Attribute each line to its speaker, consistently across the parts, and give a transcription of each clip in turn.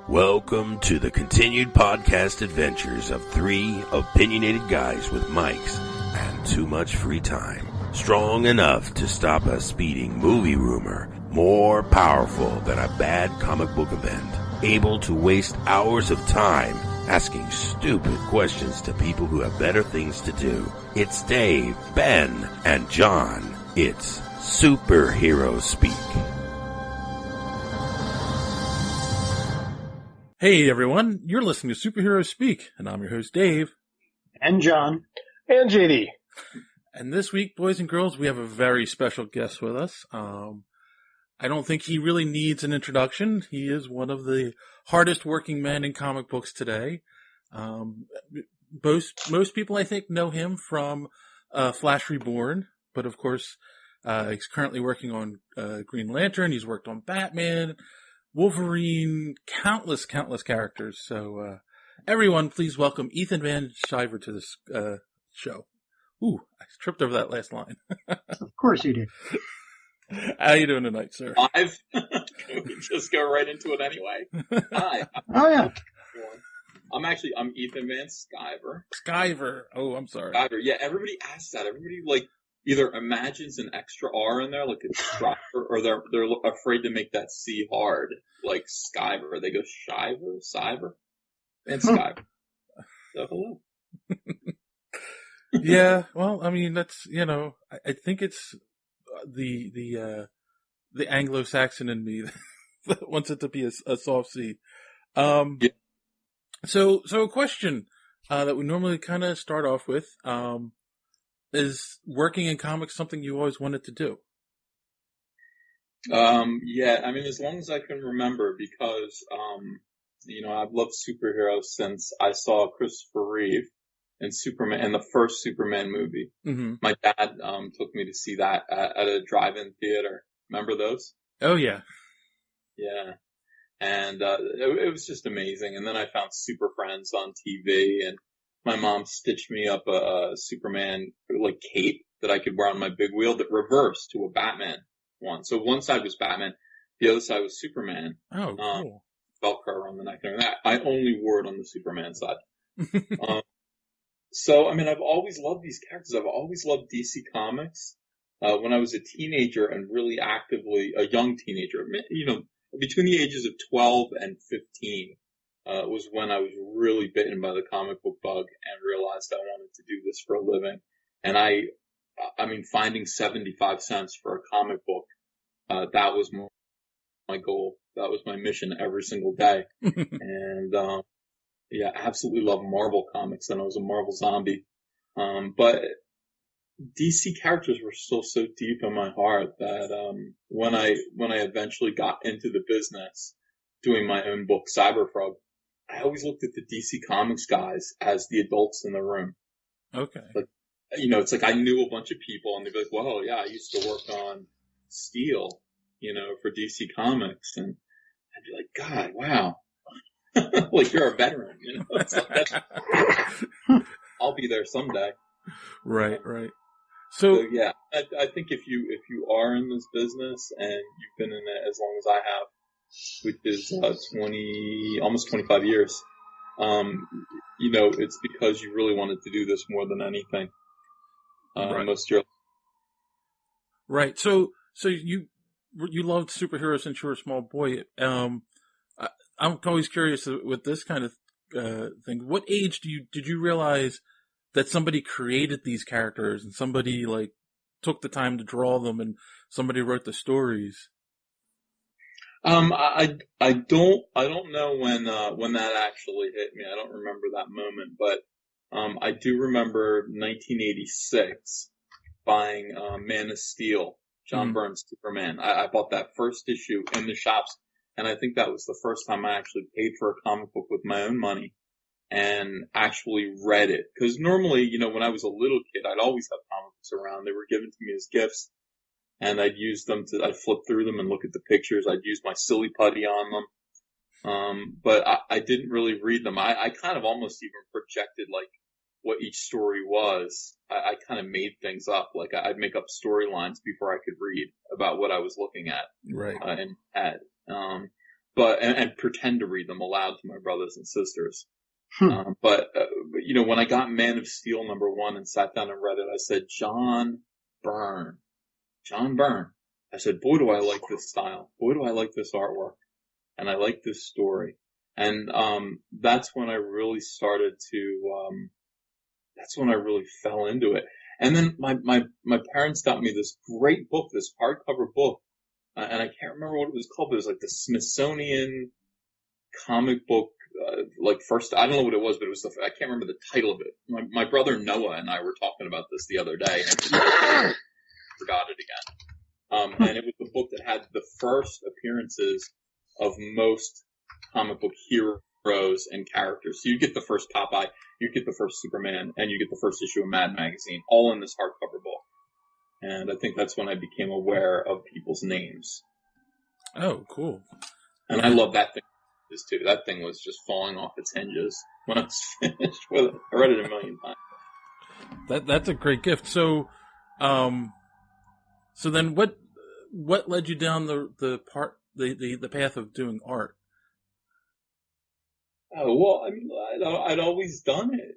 Speaker 1: Welcome to the continued podcast adventures of three opinionated guys with mics and too much free time. Strong enough to stop a speeding movie rumor, more powerful than a bad comic book event, able to waste hours of time asking stupid questions to people who have better things to do. It's Dave, Ben, and John. It's Superhero Speak.
Speaker 2: Hey everyone, you're listening to Superhero Speak, and I'm your host Dave.
Speaker 3: And John.
Speaker 4: And JD.
Speaker 2: And this week, boys and girls, we have a very special guest with us. I don't think he really needs an introduction. He is one of the hardest working men in comic books today. Most people, I think, know him from Flash Reborn, but of course, he's currently working on Green Lantern. He's worked on Batman, Wolverine, countless characters. So, everyone, please welcome Ethan Van Sciver to this show. Ooh, I tripped over that last line.
Speaker 3: Of course you did.
Speaker 2: How you doing tonight, sir?
Speaker 4: Live? Can we just go right into it anyway? Hi.
Speaker 3: Oh, yeah.
Speaker 4: I'm Ethan Van Sciver.
Speaker 2: Sciver. Oh, I'm sorry.
Speaker 4: Sciver. Yeah, everybody asks that. Everybody, either imagines an extra R in there, like a Sciver, or they're afraid to make that C hard, like Sciver. They go Sciver, and Sciver. So, hello.
Speaker 2: Yeah, well, I mean, that's, I think it's the Anglo-Saxon in me that wants it to be a soft C. Yeah. So a question that we normally kind of start off with is working in comics something you always wanted to do?
Speaker 4: Yeah, I mean, as long as I can remember, because I've loved superheroes since I saw Christopher Reeve in Superman, in the first Superman movie.
Speaker 2: Mm-hmm.
Speaker 4: My dad took me to see that at a drive-in theater. Remember those?
Speaker 2: Oh yeah,
Speaker 4: yeah. And it was just amazing. And then I found Super Friends on TV, and my mom stitched me up a Superman cape that I could wear on my big wheel that reversed to a Batman one. So one side was Batman, the other side was Superman.
Speaker 2: Oh, cool.
Speaker 4: Velcro around the neck and that. I only wore it on the Superman side. So, I mean, I've always loved these characters. I've always loved DC Comics. When I was a teenager and really actively, a young teenager, between the ages of 12 and 15, was when I was really bitten by the comic book bug and realized I wanted to do this for a living. And I mean, finding 75 cents for a comic book, that was my goal. That was my mission every single day. And, yeah, I absolutely love Marvel comics, and I was a Marvel zombie. But DC characters were still so deep in my heart that when I eventually got into the business doing my own book, Cyberfrog, I always looked at the DC Comics guys as the adults in the room.
Speaker 2: Okay.
Speaker 4: It's like I knew a bunch of people, and they'd be like, well, yeah, I used to work on Steel, for DC Comics. And I'd be like, God, wow. You're a veteran, I'll be there someday.
Speaker 2: Right. So
Speaker 4: yeah, I think if you are in this business and you've been in it as long as I have, which is almost 25 years, it's because you really wanted to do this more than anything.
Speaker 2: Right.
Speaker 4: Most of your
Speaker 2: right. So you loved superheroes since you were a small boy. I'm always curious with this kind of thing. What age did you realize that somebody created these characters and somebody took the time to draw them and somebody wrote the stories?
Speaker 4: I don't know when that actually hit me. I don't remember that moment, but I do remember 1986 buying Man of Steel, John Byrne's Superman. I bought that first issue in the shops. And I think that was the first time I actually paid for a comic book with my own money and actually read it. Because normally, when I was a little kid, I'd always have comic books around. They were given to me as gifts, and I'd use them I'd flip through them and look at the pictures. I'd use my silly putty on them. But I didn't really read them. I kind of almost even projected what each story was. I kind of made things up. I'd make up storylines before I could read about what I was looking at.
Speaker 2: Right.
Speaker 4: And had. and pretend to read them aloud to my brothers and sisters.
Speaker 3: Hmm.
Speaker 4: But when I got Man of Steel #1 and sat down and read it, I said, John Byrne. I said, boy, do I like this style. Boy, do I like this artwork. And I like this story. And that's when I really started to, that's when I really fell into it. And then my parents got me this great book, this hardcover book, and I can't remember what it was called, but it was like the Smithsonian comic book, first, I don't know what it was, but it was, I can't remember the title of it. My brother Noah and I were talking about this the other day, and I forgot it again. And it was the book that had the first appearances of most comic book heroes and characters. So you get the first Popeye, you get the first Superman, and you get the first issue of Mad Magazine, all in this hardcover book. And I think that's when I became aware of people's names.
Speaker 2: Oh, cool.
Speaker 4: And I love that thing too. That thing was just falling off its hinges when I was finished with it. I read it a million times.
Speaker 2: That's a great gift. So, so then what led you down the path of doing art?
Speaker 4: Oh, well, I mean, I'd always done it,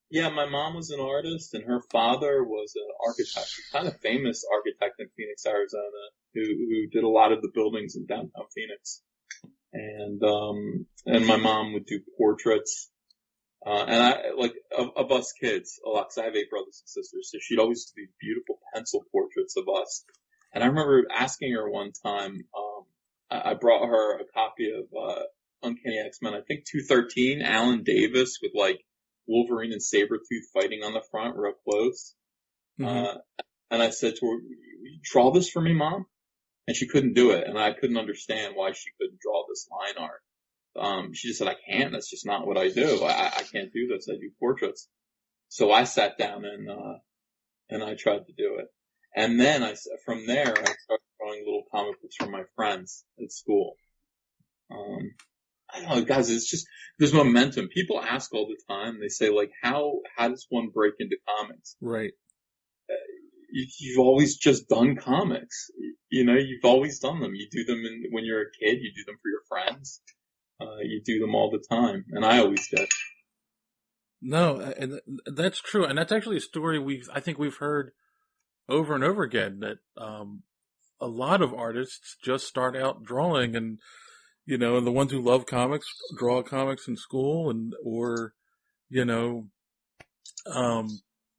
Speaker 4: Yeah, my mom was an artist, and her father was an architect, kind of famous architect in Phoenix, Arizona, who did a lot of the buildings in downtown Phoenix. And my mom would do portraits, and of us kids a lot, 'cause I have 8 brothers and sisters, so she'd always do these beautiful pencil portraits of us. And I remember asking her one time, I brought her a copy of, Uncanny X-Men, I think 213, Alan Davis with Wolverine and Sabretooth fighting on the front real close. Mm-hmm. And I said to her, draw this for me, Mom? And she couldn't do it. And I couldn't understand why she couldn't draw this line art. She just said, I can't. That's just not what I do. I can't do this. I do portraits. So I sat down and I tried to do it. And then from there, I started drawing little comic books for my friends at school. I don't know, guys, it's just, there's momentum. People ask all the time, they say, how does one break into comics?
Speaker 2: Right.
Speaker 4: You've always just done comics. You've always done them. You do them when you're a kid, you do them for your friends. You do them all the time. And I always did.
Speaker 2: No, and that's true. And that's actually a story I think we've heard over and over again, that a lot of artists just start out drawing, and the ones who love comics draw comics in school, or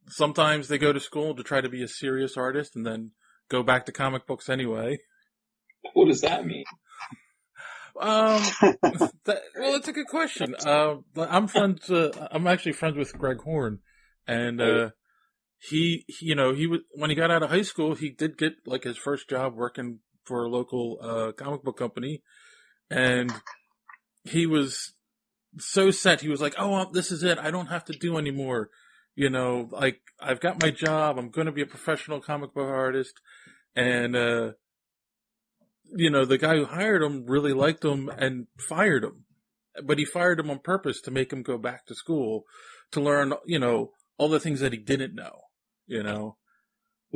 Speaker 2: sometimes they go to school to try to be a serious artist and then go back to comic books anyway.
Speaker 4: What does that mean?
Speaker 2: Well, it's a good question. I'm actually friends with Greg Horn, and he was, when he got out of high school, he did get his first job working for a local comic book company. And he was so set. He was like, oh, this is it. I don't have to do anymore. I've got my job. I'm going to be a professional comic book artist. And, the guy who hired him really liked him and fired him. But he fired him on purpose to make him go back to school to learn, all the things that he didn't know,
Speaker 4: Well,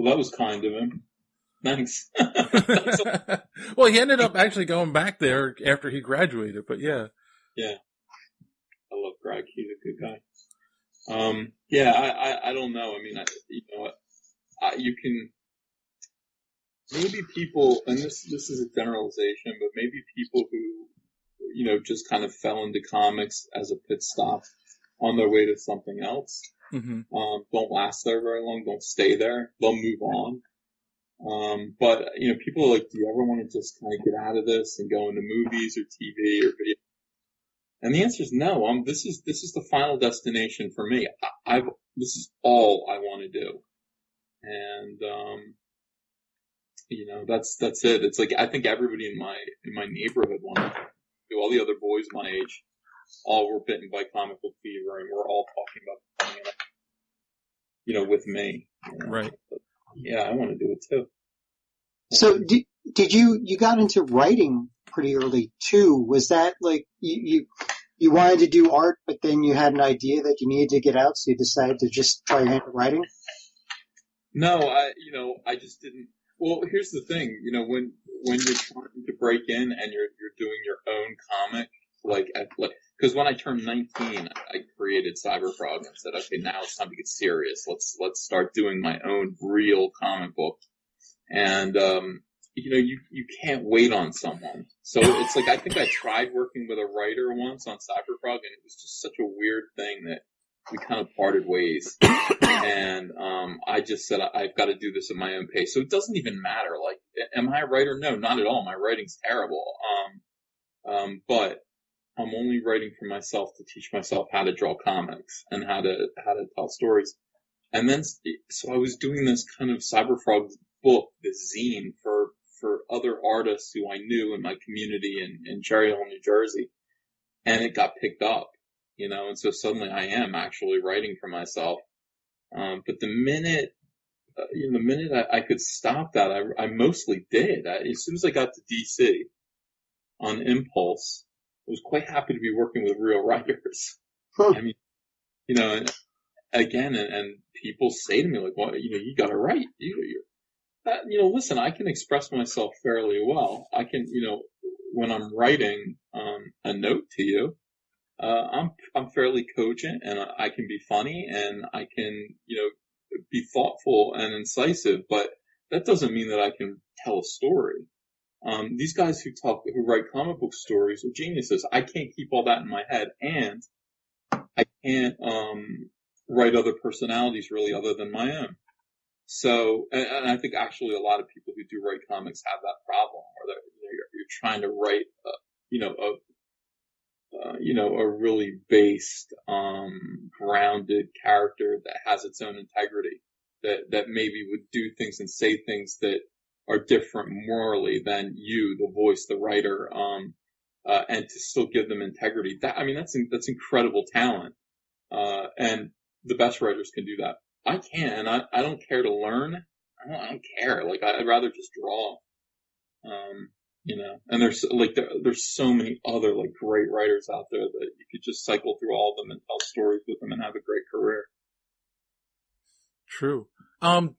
Speaker 4: that was kind of him. Thanks.
Speaker 2: Well, he ended up actually going back there after he graduated, but yeah.
Speaker 4: Yeah. I love Greg. He's a good guy. Yeah, I don't know. I mean, you can, maybe people, and this is a generalization, but maybe people who, just kind of fell into comics as a pit stop on their way to something else, mm-hmm. Don't last there very long, don't stay there, they'll move on. But people are like, do you ever want to just kind of get out of this and go into movies or TV or video? And the answer is no. This is the final destination for me. This is all I want to do. And, that's it. It's I think everybody in my neighborhood wanted to do. All the other boys my age, all were bitten by comic book fever, and we're all talking about coming up, with me.
Speaker 2: Right.
Speaker 4: But, yeah, I want to do it too.
Speaker 3: So did you got into writing pretty early too? Was that you wanted to do art, but then you had an idea that you needed to get out, so you decided to just try your hand at writing?
Speaker 4: No, I just didn't. Well, here's the thing, when you're trying to break in and you're doing your own comic, because when I turned 19, I created Cyberfrog and said, okay, now it's time to get serious. Let's start doing my own real comic book. And, you can't wait on someone. So it's like, I think I tried working with a writer once on Cyberfrog, and it was just such a weird thing that we kind of parted ways. And, I just said, I've got to do this at my own pace. So it doesn't even matter. Like, am I a writer? No, not at all. My writing's terrible. But I'm only writing for myself to teach myself how to draw comics and how to tell stories. And then, so I was doing this kind of Cyberfrog book, this zine for other artists who I knew in my community in Cherry Hill, New Jersey. And it got picked up, and so suddenly I am actually writing for myself. But the minute I could stop that, I mostly did. As soon as I got to DC on impulse, I was quite happy to be working with real writers. I mean, and again, and people say to me like, well, you gotta write. Listen, I can express myself fairly well. I can, when I'm writing, a note to you, I'm fairly cogent and I can be funny and I can, be thoughtful and incisive, but that doesn't mean that I can tell a story. These guys who write comic book stories are geniuses. I can't keep all that in my head, and I can't, write other personalities really other than my own. So, and I think actually a lot of people who do write comics have that problem, where you're trying to write, a really based, grounded character that has its own integrity, that maybe would do things and say things that are different morally than you, the voice, the writer, and to still give them integrity. That's incredible talent. And the best writers can do that. I can't, and I don't care to learn. I don't care. Like, I'd rather just draw. And there's so many other like great writers out there that you could just cycle through all of them and tell stories with them and have a great career.
Speaker 2: True. And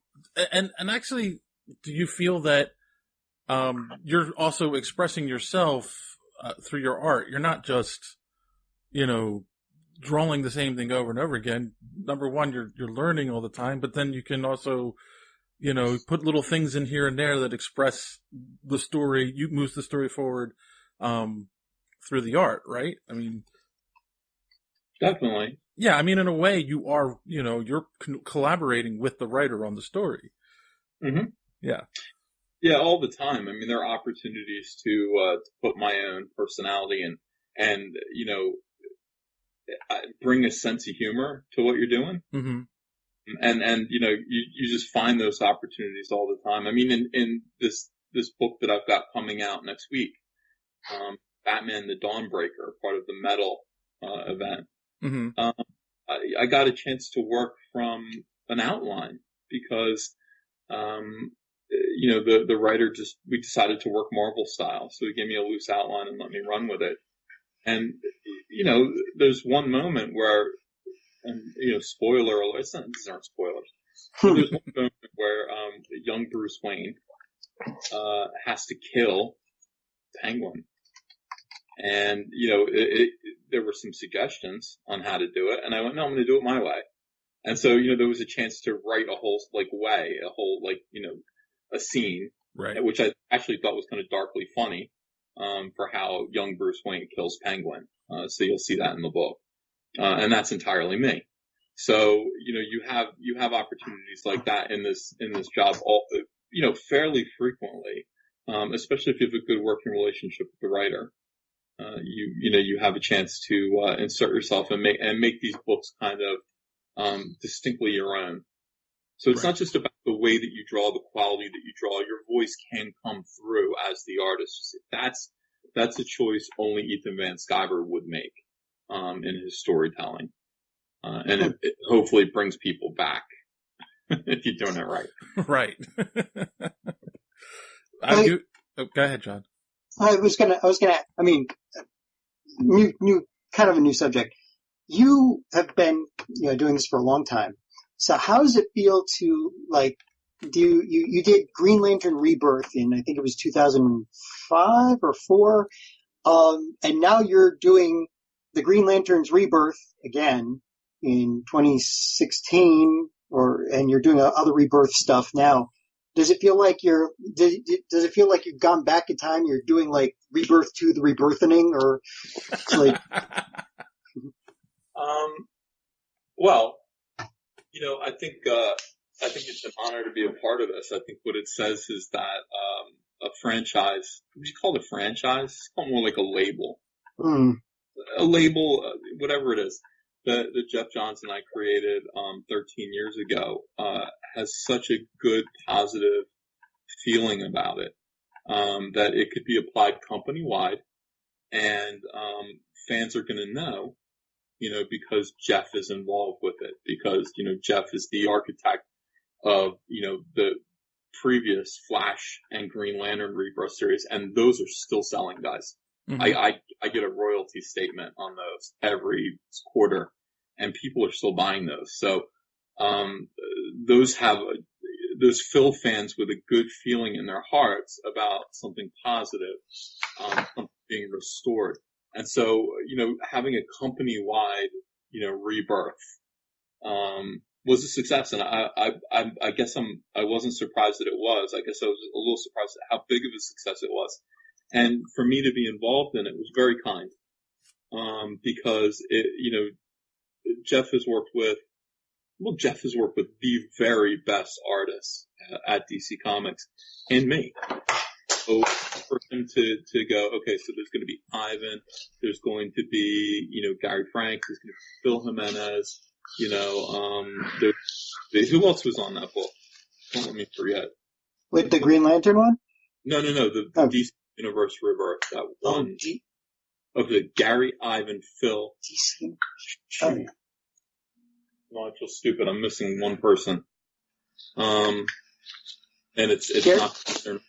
Speaker 2: actually, do you feel that, you're also expressing yourself, through your art? You're not just, drawing the same thing over and over again. Number one, you're learning all the time, but then you can also, put little things in here and there that express the story. You move the story forward, through the art, right? I mean,
Speaker 4: definitely.
Speaker 2: Yeah. I mean, in a way you are, you're collaborating with the writer on the story.
Speaker 4: Mm-hmm.
Speaker 2: Yeah.
Speaker 4: Yeah. All the time. I mean, there are opportunities to put my own personality and bring a sense of humor to what you're doing.
Speaker 2: Mm-hmm.
Speaker 4: And you just find those opportunities all the time. I mean, in this book that I've got coming out next week, Batman the Dawnbreaker, part of the Metal event.
Speaker 2: Mm-hmm.
Speaker 4: I got a chance to work from an outline because the writer we decided to work Marvel style, so he gave me a loose outline and let me run with it. And there's one moment where, and spoiler alert, these aren't spoilers. But there's one moment where young Bruce Wayne has to kill Penguin, and there were some suggestions on how to do it, and I went, no, I'm going to do it my way. And so there was a chance to write a whole a scene,
Speaker 2: right,
Speaker 4: which I actually thought was kind of darkly funny, for how young Bruce Wayne kills Penguin. So you'll see that in the book. And that's entirely me. So, you have opportunities like that in this job, fairly frequently, especially if you have a good working relationship with the writer. You have a chance to, insert yourself and make these books kind of, distinctly your own. So it's not just about the way that you draw, the quality that you draw. Your voice can come through as the artist. That's a choice only Ethan Van Sciver would make, in his storytelling. And it hopefully brings people back if you're doing it right.
Speaker 2: Right. Go ahead, John.
Speaker 3: I was gonna, I mean, new, kind of a new subject. You have been, doing this for a long time. So how does it feel to, like, you did Green Lantern Rebirth in, I think it was 2005 or 4. And now you're doing the Green Lantern's Rebirth again in 2016, and you're doing other Rebirth stuff now. Does it feel like does it feel like you've gone back in time? You're doing like Rebirth 2, the Rebirthening, or it's like,
Speaker 4: well, I think it's an honor to be a part of this. I think what it says is that, a franchise, would you call it a franchise? It's called more like a label. A label, whatever it is, that Jeff Johns and I created 13 years ago, has such a good, positive feeling about it, that it could be applied company-wide, and fans are going to know, because Jeff is involved with it, because, Jeff is the architect of, the previous Flash and Green Lantern Rebirth series, and those are still selling, guys. Mm-hmm. I get a royalty statement on those every quarter, and people are still buying those. So, those fill fans with a good feeling in their hearts about something positive, something being restored. And so, having a company-wide, rebirth, was a success. And I guess I wasn't surprised that it was. I guess I was a little surprised at how big of a success it was. And for me to be involved in it was very kind. Because Jeff has worked with the very best artists at DC Comics and me. So for him to go, okay, so there's going to be Ivan, there's going to be, Gary Frank, there's going to be Phil Jimenez, who else was on that book? Don't let me forget.
Speaker 3: With the Green Lantern one?
Speaker 4: No, the DC Universe Rebirth, that one. Okay, Gary, Ivan, Phil.
Speaker 3: DC.
Speaker 4: No, I feel stupid. I'm missing one person. And it's not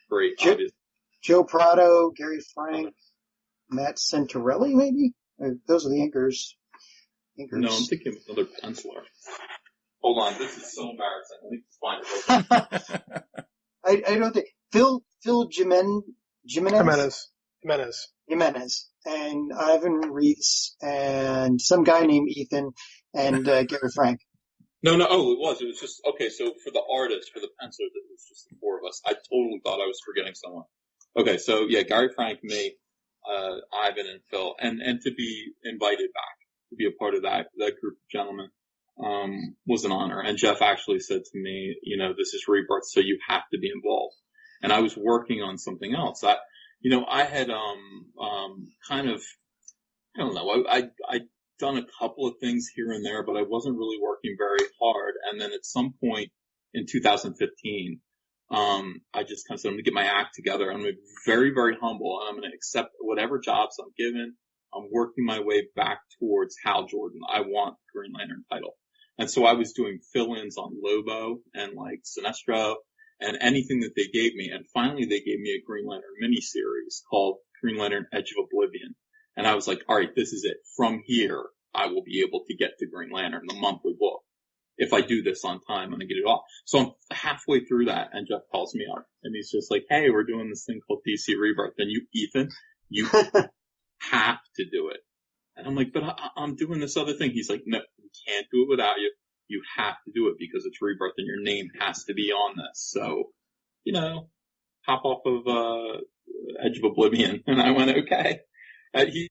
Speaker 4: great, obviously.
Speaker 3: Joe Prado, Gary Frank, Matt Santorelli, maybe? Those are the inkers.
Speaker 4: No, I'm thinking of another penciler. Hold on, this is so embarrassing. Let me find it.
Speaker 3: I don't think Phil Jimenez, and Ivan Reitz, and some guy named Ethan, and Gary Frank.
Speaker 4: No. Oh, it was just okay. So for the artist, for the penciler, it was just the four of us. I totally thought I was forgetting someone. Okay, so yeah, Gary Frank, me, Ivan, and Phil, and to be invited back to be a part of that group of gentlemen was an honor. And Jeff actually said to me, this is Rebirth, so you have to be involved. And I was working on something else. I had kind of, I don't know, I'd done a couple of things here and there, but I wasn't really working very hard. And then at some point in 2015, I just kind of said, I'm going to get my act together. I'm going to be very, very humble, and I'm going to accept whatever jobs I'm given. I'm working my way back towards Hal Jordan. I want the Green Lantern title. And so I was doing fill-ins on Lobo and like Sinestro and anything that they gave me. And finally they gave me a Green Lantern miniseries called Green Lantern Edge of Oblivion. And I was like, all right, this is it. From here, I will be able to get to Green Lantern, the monthly book. If I do this on time, I'm going to get it off. So I'm halfway through that, and Jeff calls me up, and he's just like, hey, we're doing this thing called DC Rebirth. And Ethan, you have to do it. And I'm like, but I'm doing this other thing. He's like, no, we can't do it without you. You have to do it because it's Rebirth, and your name has to be on this. So, hop off of Edge of Oblivion. And I went, okay. You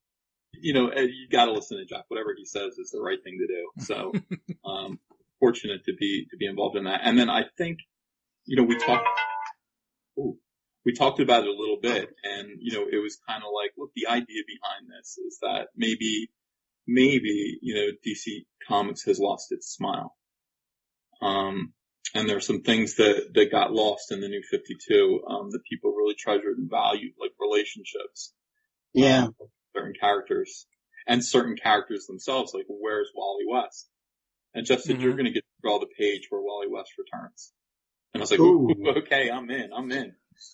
Speaker 4: got to listen to Jeff. Whatever he says is the right thing to do. So, fortunate to be involved in that. And then I think, we talked about it a little bit, and, it was kind of like, look, the idea behind this is that maybe, DC Comics has lost its smile. And there's some things that got lost in the New 52, that people really treasured and valued, like relationships.
Speaker 3: Yeah.
Speaker 4: Certain characters and certain characters themselves, like where's Wally West? And Jeff said, you're going to get to draw the page where Wally West returns. And I was like, ooh, okay, I'm in.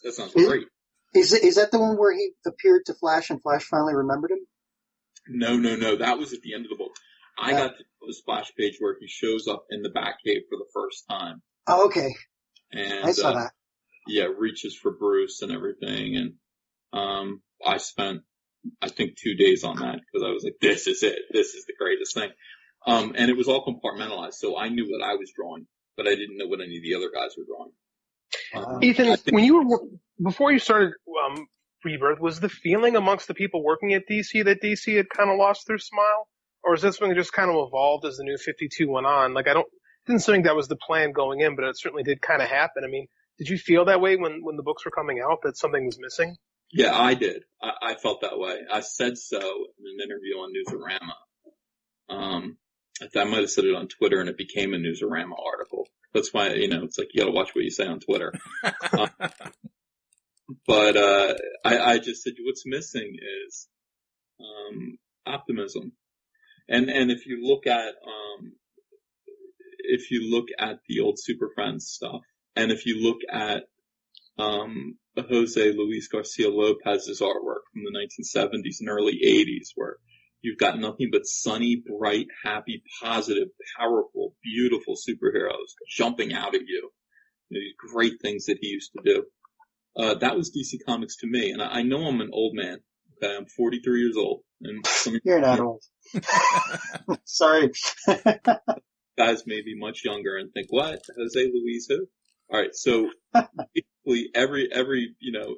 Speaker 4: That sounds great.
Speaker 3: Is that the one where he appeared to Flash and Flash finally remembered him?
Speaker 4: No. That was at the end of the book. I got to the splash page where he shows up in the Batcave for the first time.
Speaker 3: Oh, okay.
Speaker 4: and
Speaker 3: I saw that.
Speaker 4: yeah, reaches for Bruce and everything. And I spent, I think, 2 days on that because I was like, this is it. This is the greatest thing. And it was all compartmentalized, so I knew what I was drawing, but I didn't know what any of the other guys were drawing.
Speaker 5: Ethan, when you were before you started Rebirth, was the feeling amongst the people working at DC that DC had kind of lost their smile, or is this something that just kind of evolved as the New 52 went on? Like, didn't think that was the plan going in, but it certainly did kind of happen. I mean, did you feel that way when the books were coming out, that something was missing?
Speaker 4: Yeah, I did. I felt that way. I said so in an interview on Newsarama. I might have said it on Twitter, and it became a Newsarama article. That's why, it's like you got to watch what you say on Twitter. But I just said what's missing is optimism. And if you look at the old Super Friends stuff, and if you look at Jose Luis Garcia Lopez's artwork from the 1970s and early 80s, where you've got nothing but sunny, bright, happy, positive, powerful, beautiful superheroes jumping out at you. These great things that he used to do. That was DC Comics to me. And I know I'm an old man. Okay, I'm 43 years old. And
Speaker 3: You're not old. Sorry.
Speaker 4: Guys may be much younger and think, what? Jose Luis who? All right, so basically every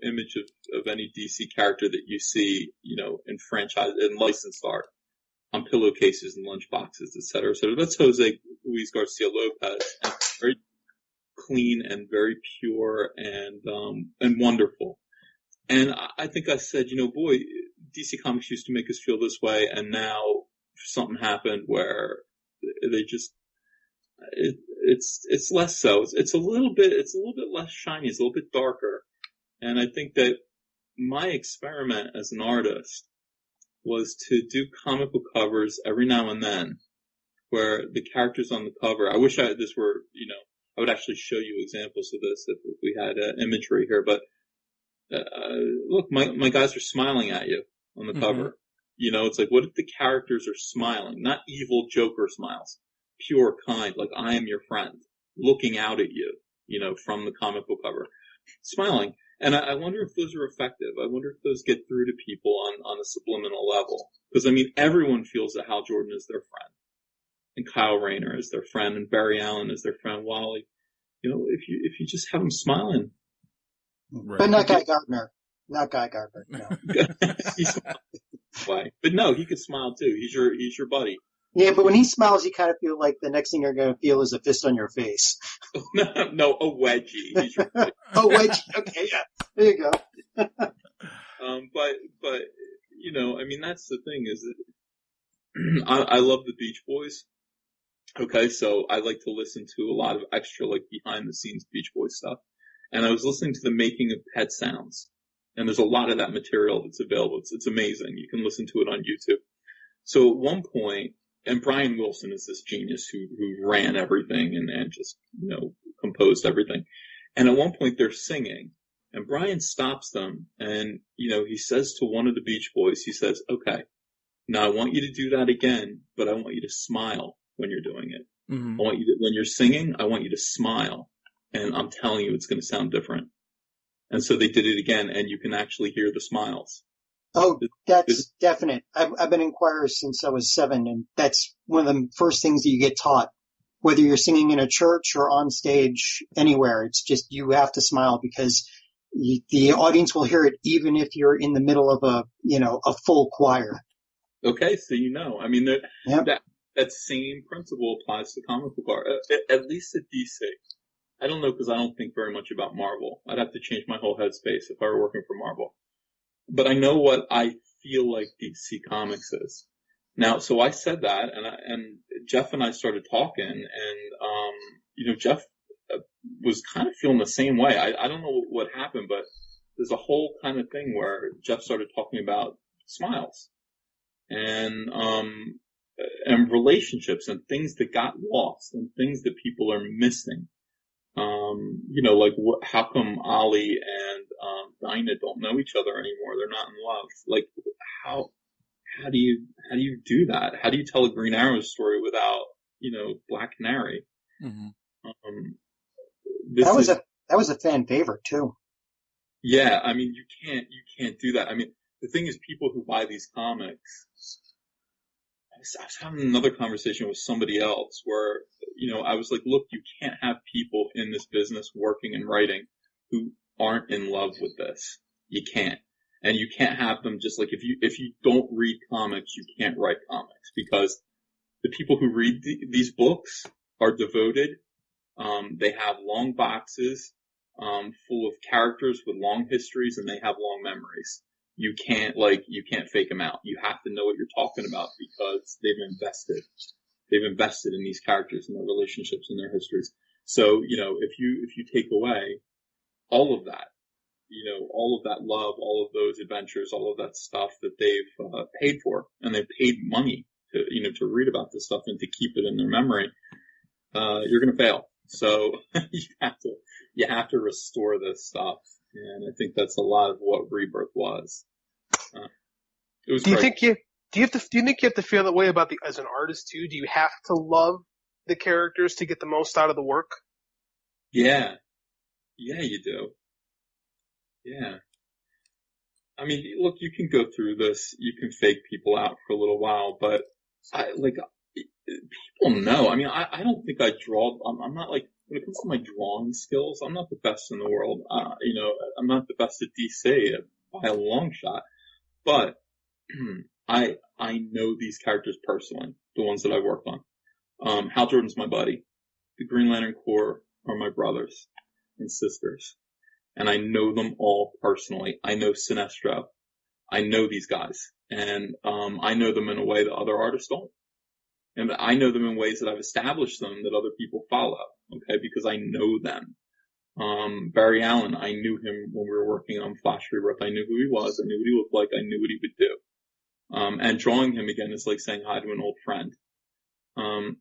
Speaker 4: image of any DC character that you see, in franchise and licensed art on pillowcases and lunchboxes, et cetera, et cetera. That's Jose Luis Garcia Lopez, and very clean and very pure and wonderful. And I think I said, boy, DC Comics used to make us feel this way, and now something happened where they just. It's less so. It's a little bit less shiny. It's a little bit darker. And I think that my experiment as an artist was to do comic book covers every now and then where the characters on the cover, I wish this were, I would actually show you examples of this if we had imagery here, but, look, my guys are smiling at you on the cover. It's like, what if the characters are smiling? Not evil Joker smiles. Pure, kind, like I am your friend, looking out at you, from the comic book cover, smiling. And I wonder if those are effective. I wonder if those get through to people on a subliminal level. Because, everyone feels that Hal Jordan is their friend. And Kyle Rayner is their friend. And Barry Allen is their friend. Wally. If you just have them smiling.
Speaker 3: Right. But not Guy Gardner. Not Guy Gardner, no.
Speaker 4: Why? But no, he could smile too. He's your buddy.
Speaker 3: Yeah, but when he smiles, you kind of feel like the next thing you're going to feel is a fist on your face.
Speaker 4: No, a wedgie.
Speaker 3: A wedgie. Okay, yeah. There you go.
Speaker 4: But that's the thing is that I love the Beach Boys. Okay, so I like to listen to a lot of extra, like, behind the scenes Beach Boys stuff. And I was listening to the making of Pet Sounds. And there's a lot of that material that's available. It's amazing. You can listen to it on YouTube. So at one point, and Brian Wilson is this genius who ran everything and just, composed everything. And at one point they're singing and Brian stops them and, he says to one of the Beach Boys, he says, okay, now I want you to do that again, but I want you to smile when you're doing it. Mm-hmm. I want you to, when you're singing, I want you to smile. And I'm telling you, it's going to sound different. And so they did it again and you can actually hear the smiles.
Speaker 3: Oh, that's definite. I've been in choir since I was 7, and that's one of the first things that you get taught. Whether you're singing in a church or on stage, anywhere, it's just you have to smile because the audience will hear it even if you're in the middle of a full choir.
Speaker 4: Okay, so that same principle applies to comic book art, at least at DC. I don't know because I don't think very much about Marvel. I'd have to change my whole headspace if I were working for Marvel. But I know what I feel like DC Comics is. Now, so I said that, and Jeff and I started talking, and Jeff was kind of feeling the same way. I don't know what happened, but there's a whole kind of thing where Jeff started talking about smiles and relationships and things that got lost and things that people are missing. How come Ollie and Dinah don't know each other anymore? They're not in love. Like, how do you do that? How do you tell a Green Arrow story without, Black Canary?
Speaker 3: Mm-hmm. That was a fan favorite too.
Speaker 4: Yeah, I mean, you can't do that. I mean, the thing is, people who buy these comics, I was having another conversation with somebody else where, I was like, look, you can't have people in this business working and writing who aren't in love with this. You can't. And you can't have them just like, if you don't read comics, you can't write comics, because the people who read these books are devoted. They have long boxes, full of characters with long histories, and they have long memories. You can't fake them out. You have to know what you're talking about, because they've invested in these characters and their relationships and their histories. So, if you take away all of that, all of that love, all of those adventures, all of that stuff that they've paid for, and they've paid money to read about this stuff and to keep it in their memory, you're going to fail. So you have to restore this stuff. And I think that's a lot of what Rebirth was. It was great.
Speaker 5: Do you think you have to feel that way as an artist too? Do you have to love the characters to get the most out of the work?
Speaker 4: Yeah. Yeah, you do. Yeah. I mean, look, you can go through this. You can fake people out for a little while, but people know. I mean, I don't think I draw. I'm not like, when it comes to my drawing skills, I'm not the best in the world. I'm not the best at DC by a long shot, but I know these characters personally, the ones that I worked on. Hal Jordan's my buddy. The Green Lantern Corps are my brothers and sisters, and I know them all personally. I know Sinestro. I know these guys, and I know them in a way that other artists don't. And I know them in ways that I've established them that other people follow, okay, because I know them. Barry Allen, I knew him when we were working on Flash Rebirth. I knew who he was. I knew what he looked like. I knew what he would do. And drawing him again is like saying hi to an old friend. And,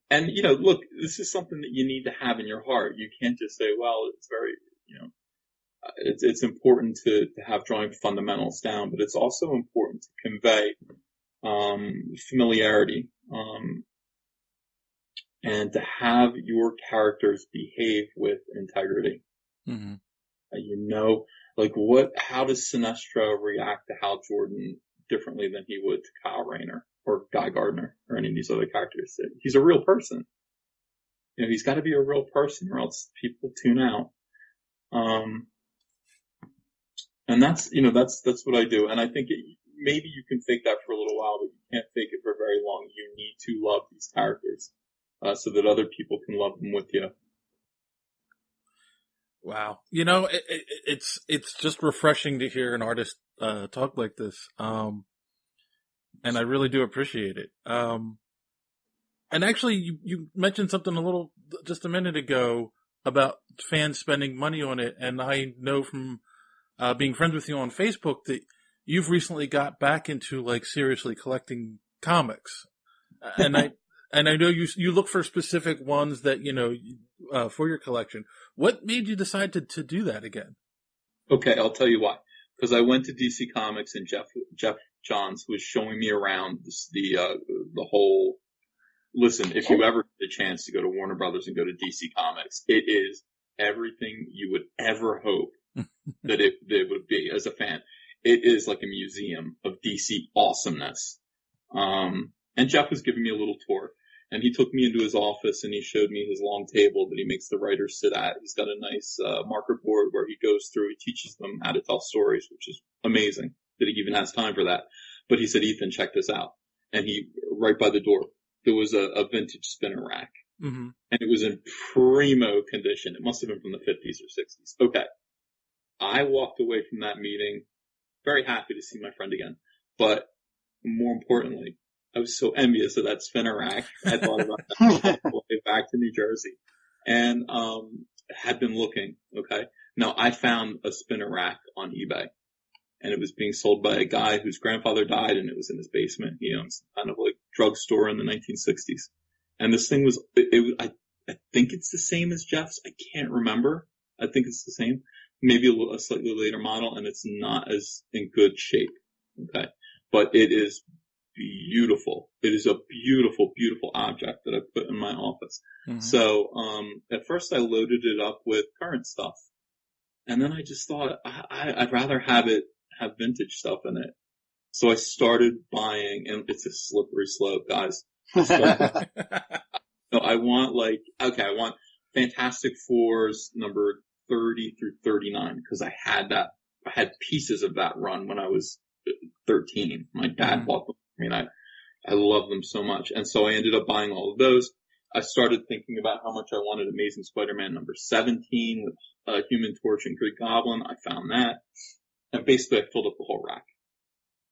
Speaker 4: look, this is something that you need to have in your heart. You can't just say, well, it's very, it's important to have drawing fundamentals down, but it's also important to convey, familiarity, and to have your characters behave with integrity.
Speaker 2: Mm-hmm.
Speaker 4: How does Sinestro react to Hal Jordan differently than he would to Kyle Rayner or Guy Gardner or any of these other characters? He's a real person. He's got to be a real person, or else people tune out. And that's what I do. And I think maybe you can fake that for a little while, but you can't fake it for very long. You need to love these characters, so that other people can love them with you.
Speaker 2: Wow. It's just refreshing to hear an artist, talk like this. And I really do appreciate it. And actually you mentioned something just a minute ago about fans spending money on it. And I know from, being friends with you on Facebook that you've recently got back into seriously collecting comics. And I know you look for specific ones that, for your collection. What made you decide to do that again?
Speaker 4: Okay, I'll tell you why. Because I went to DC Comics and Jeff Johns was showing me around the whole. Listen, if you ever get a chance to go to Warner Brothers and go to DC Comics, it is everything you would ever hope that it would be as a fan. It is like a museum of DC awesomeness. And Jeff was giving me a little tour, and he took me into his office and he showed me his long table that he makes the writers sit at. He's got a nice marker board where he goes through, he teaches them how to tell stories, which is amazing that he even has time for that. But he said, Ethan, check this out. And right by the door, there was a vintage spinner rack.
Speaker 2: Mm-hmm.
Speaker 4: And it was in primo condition. It must have been from the 50s or 60s. Okay. I walked away from that meeting very happy to see my friend again. But more importantly, I was so envious of that spinner rack. I thought about that all the way back to New Jersey, and had been looking. Okay, now I found a spinner rack on eBay, and it was being sold by a guy whose grandfather died, and it was in his basement. He owns kind of like drugstore in the 1960s, and this thing was. I think it's the same as Jeff's. I can't remember. I think it's the same. Maybe a slightly later model, and it's not as in good shape. Okay, but it is beautiful. It is a beautiful, beautiful object that I put in my office. Mm-hmm. So, at first I loaded it up with current stuff. And then I just thought I'd rather have vintage stuff in it. So I started buying, and it's a slippery slope, guys. So I want Fantastic Fours number 30 through 39 because I had pieces of that run when I was 13. My dad bought them. I mean, I love them so much. And so I ended up buying all of those. I started thinking about how much I wanted Amazing Spider-Man number 17 with Human Torch and Green Goblin. I found that. And basically I filled up the whole rack.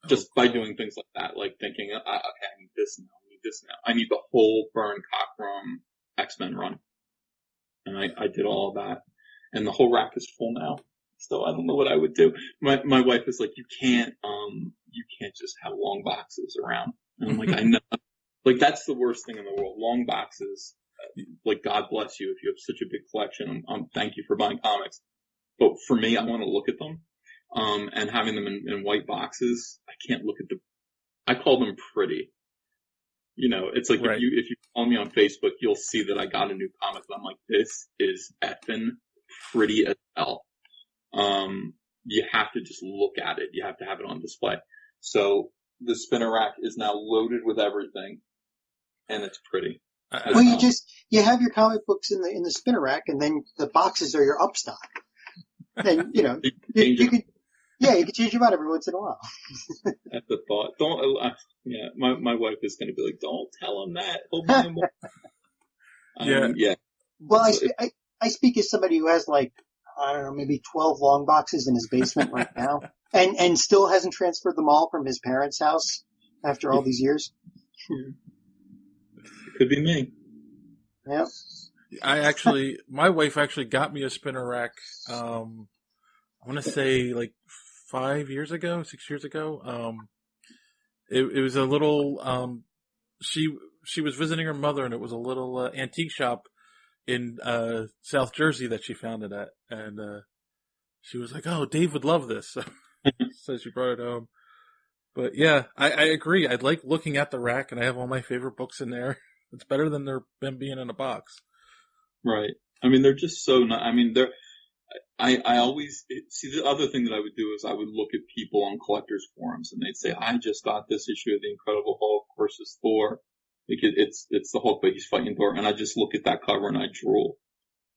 Speaker 4: Just by doing things like that, like thinking, okay, I need this now, I need this now. I need the whole Byrne Cockrum X-Men run. And I did all of that. And the whole rack is full now. So I don't know what I would do. My wife is like, you can't just have long boxes around. And I'm like, I know. Like, that's the worst thing in the world. Long boxes. Like, God bless you if you have such a big collection. Thank you for buying comics. But for me, I want to look at them. And having them in white boxes, I can't look at I call them pretty. You know, it's like if you follow me on Facebook, you'll see that I got a new comic and I'm like, this is effing pretty as hell. You have to just look at it. You have to have it on display. So the spinner rack is now loaded with everything and it's pretty.
Speaker 3: Well, you have your comic books in the spinner rack and then the boxes are your upstock. And, you know, you could change them out every once in a while.
Speaker 4: That's the thought. My wife is going to be like, don't tell him that. He'll buy more. Yeah.
Speaker 3: Well, I speak as somebody who has like, I don't know, maybe 12 long boxes in his basement right now and still hasn't transferred them all from his parents' house after all these years.
Speaker 4: It could be me.
Speaker 3: Yeah.
Speaker 2: My wife actually got me a spinner rack, I want to say like 6 years ago. It was a little, she was visiting her mother and it was a little antique shop in South Jersey that she found it at. And she was like, oh, Dave would love this. So she brought it home. But yeah, I agree. I like looking at the rack and I have all my favorite books in there. It's better than them being in a box.
Speaker 4: Right. I mean, they're just so not, I mean, I always see the other thing that I would do is I would look at people on collectors forums and they'd say, I just got this issue of the Incredible Hulk versus Thor. Like it's the Hulk, but he's fighting Thor. And I just look at that cover and I drool.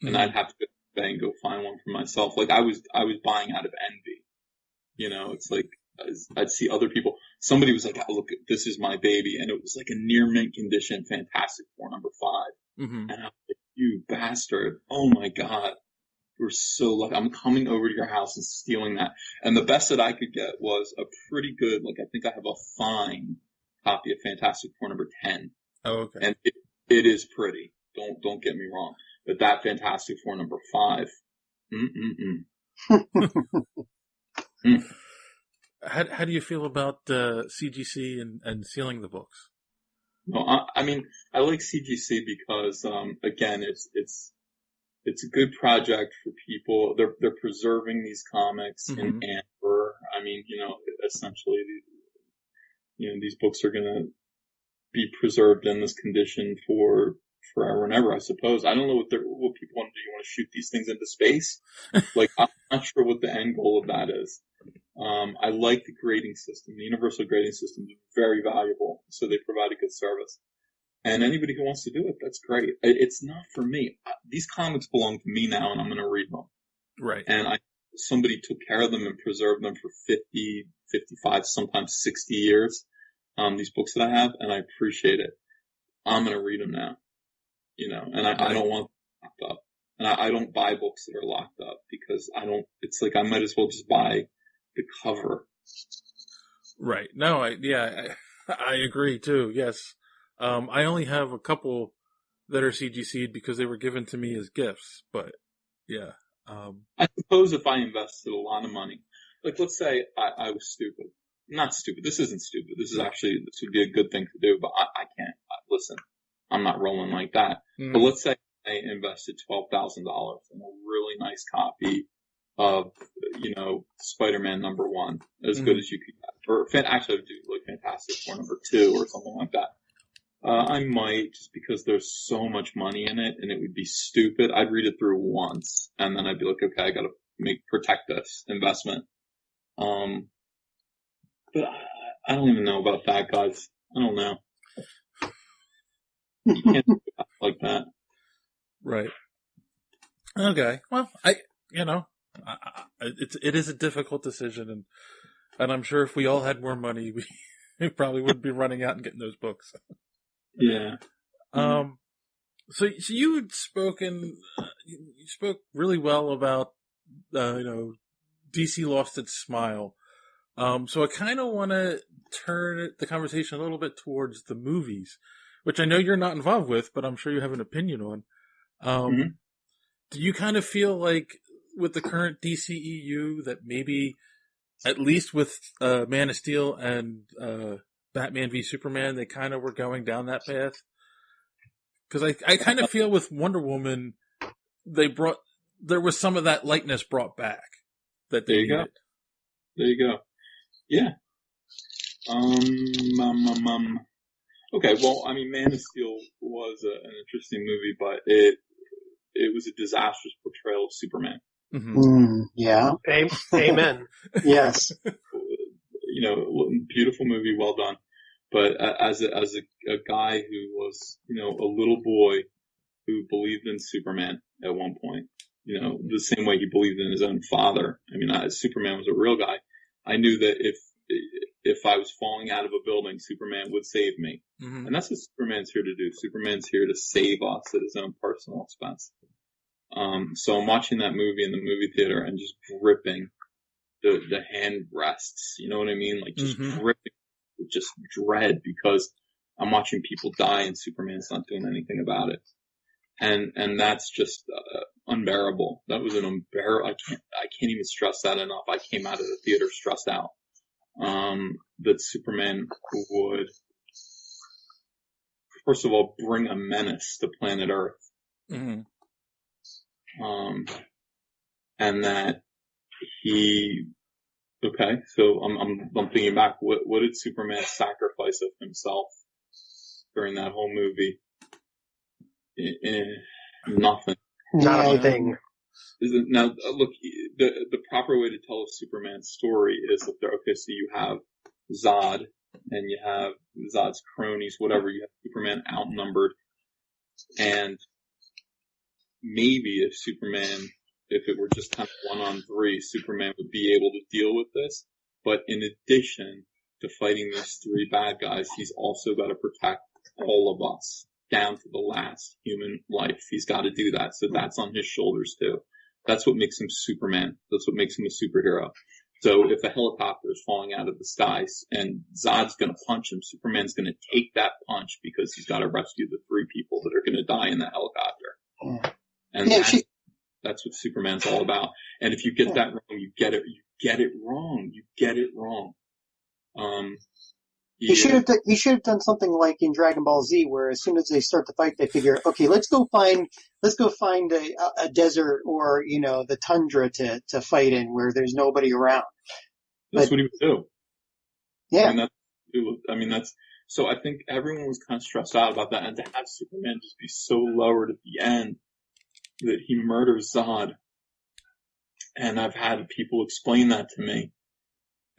Speaker 4: And I'd have to go to eBay and go find one for myself. Like I was buying out of envy. You know, it's like, I'd see other people. Somebody was like, oh, look, this is my baby. And it was like a near mint condition Fantastic Four number 5. And I was like, you bastard. Oh my God. You're so lucky. I'm coming over to your house and stealing that. And the best that I could get was a pretty good, like I think I have a fine copy of Fantastic Four number 10.
Speaker 2: Oh, okay.
Speaker 4: And it is pretty. Don't get me wrong. But that Fantastic Four number 5.
Speaker 2: How do you feel about CGC and sealing the books?
Speaker 4: No, I mean, I like CGC because, again, it's a good project for people. They're preserving these comics in amber. I mean, you know, essentially, you know, these books are going to be preserved in this condition for forever and ever, I suppose. I don't know what people want to do. You want to shoot these things into space? Like, I'm not sure what the end goal of that is. I like the grading system. The universal grading system is very valuable, so they provide a good service. And anybody who wants to do it, that's great. It's not for me. These comics belong to me now, and I'm going to read them.
Speaker 2: Right.
Speaker 4: And somebody took care of them and preserved them for 50, 55, sometimes 60 years. These books that I have, and I appreciate it. I'm going to read them now. You know, and I don't want them locked up. And I don't buy books that are locked up because it's like I might as well just buy the cover.
Speaker 2: Right. No, I agree too. Yes. I only have a couple that are CGC'd because they were given to me as gifts, but yeah.
Speaker 4: I suppose if I invested a lot of money, like let's say I was stupid. Not stupid. This isn't stupid. This would be a good thing to do, but I can't. Listen, I'm not rolling like that. But let's say I invested $12,000 in a really nice copy of, you know, Spider-Man number 1, as good as you could get. Or actually, I would do like Fantastic Four number 2 or something like that. I might, just because there's so much money in it and it would be stupid. I'd read it through once and then I'd be like, okay, I gotta protect this investment. But I don't even know about that, guys. I don't know. You can't do it like that.
Speaker 2: Right. Okay. Well, it is a difficult decision, and I'm sure if we all had more money, we probably wouldn't be running out and getting those books.
Speaker 4: Yeah.
Speaker 2: So you had spoken, you spoke really well about, DC lost its smile. So I kind of want to turn the conversation a little bit towards the movies, which I know you're not involved with, but I'm sure you have an opinion on. Do you kind of feel like with the current DCEU that maybe, at least with Man of Steel and Batman v Superman, they kind of were going down that path? Because I kind of feel with Wonder Woman, there was some of that lightness brought back that they needed.
Speaker 4: There you go. Yeah. Okay, well, I mean, Man of Steel was an interesting movie, but it was a disastrous portrayal of Superman.
Speaker 3: Yeah.
Speaker 5: Amen.
Speaker 3: Yes.
Speaker 4: Beautiful movie, well done. But as a guy who was, a little boy who believed in Superman at one point, the same way he believed in his own father. I mean, Superman was a real guy. I knew that if I was falling out of a building, Superman would save me. Mm-hmm. And that's what Superman's here to do. Superman's here to save us at his own personal expense. So I'm watching that movie in the movie theater and just gripping the hand rests. You know what I mean? Like just gripping with just dread because I'm watching people die and Superman's not doing anything about it. And that's just unbearable. That was an unbearable. I can't even stress that enough. I came out of the theater stressed out. That Superman would, first of all, bring a menace to planet Earth. Mm-hmm. And that so I'm thinking back, what did Superman sacrifice of himself during that whole movie? Nothing.
Speaker 5: Not a thing.
Speaker 4: Now, look, the proper way to tell a Superman story is that so you have Zod, and you have Zod's cronies, whatever, you have Superman outnumbered, and maybe if it were just kind of 1-on-3, Superman would be able to deal with this, but in addition to fighting these three bad guys, he's also got to protect all of us, down to the last human life. He's got to do that, so that's on his shoulders too. That's what makes him Superman. That's what makes him a superhero. So if a helicopter is falling out of the skies and Zod's going to punch him, Superman's going to take that punch because he's got to rescue the three people that are going to die in the helicopter. And that's what Superman's all about. And if you get that wrong, you get it wrong. You get it wrong.
Speaker 3: He should have done something like in Dragon Ball Z, where as soon as they start the fight, they figure, okay, let's go find a desert or the tundra to fight in where there's nobody around.
Speaker 4: That's what he would do.
Speaker 3: Yeah.
Speaker 4: So I think everyone was kind of stressed out about that, and to have Superman just be so lowered at the end that he murders Zod, and I've had people explain that to me.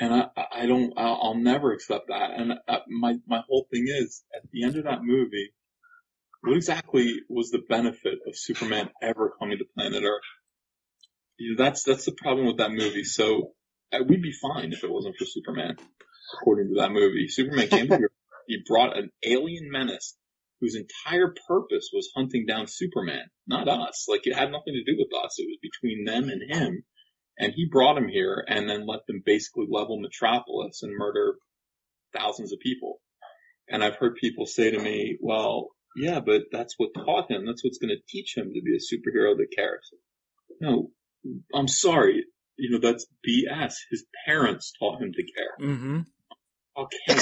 Speaker 4: And I'll never accept that. And my whole thing is, at the end of that movie, what exactly was the benefit of Superman ever coming to planet Earth? That's the problem with that movie. So we'd be fine if it wasn't for Superman, according to that movie. Superman came here. He brought an alien menace whose entire purpose was hunting down Superman, not us. Like, it had nothing to do with us. It was between them and him. And he brought him here and then let them basically level Metropolis and murder thousands of people. And I've heard people say to me, well, yeah, but that's what taught him. That's what's going to teach him to be a superhero that cares. No, I'm sorry. That's BS. His parents taught him to care.
Speaker 2: Mm-hmm.
Speaker 4: Okay.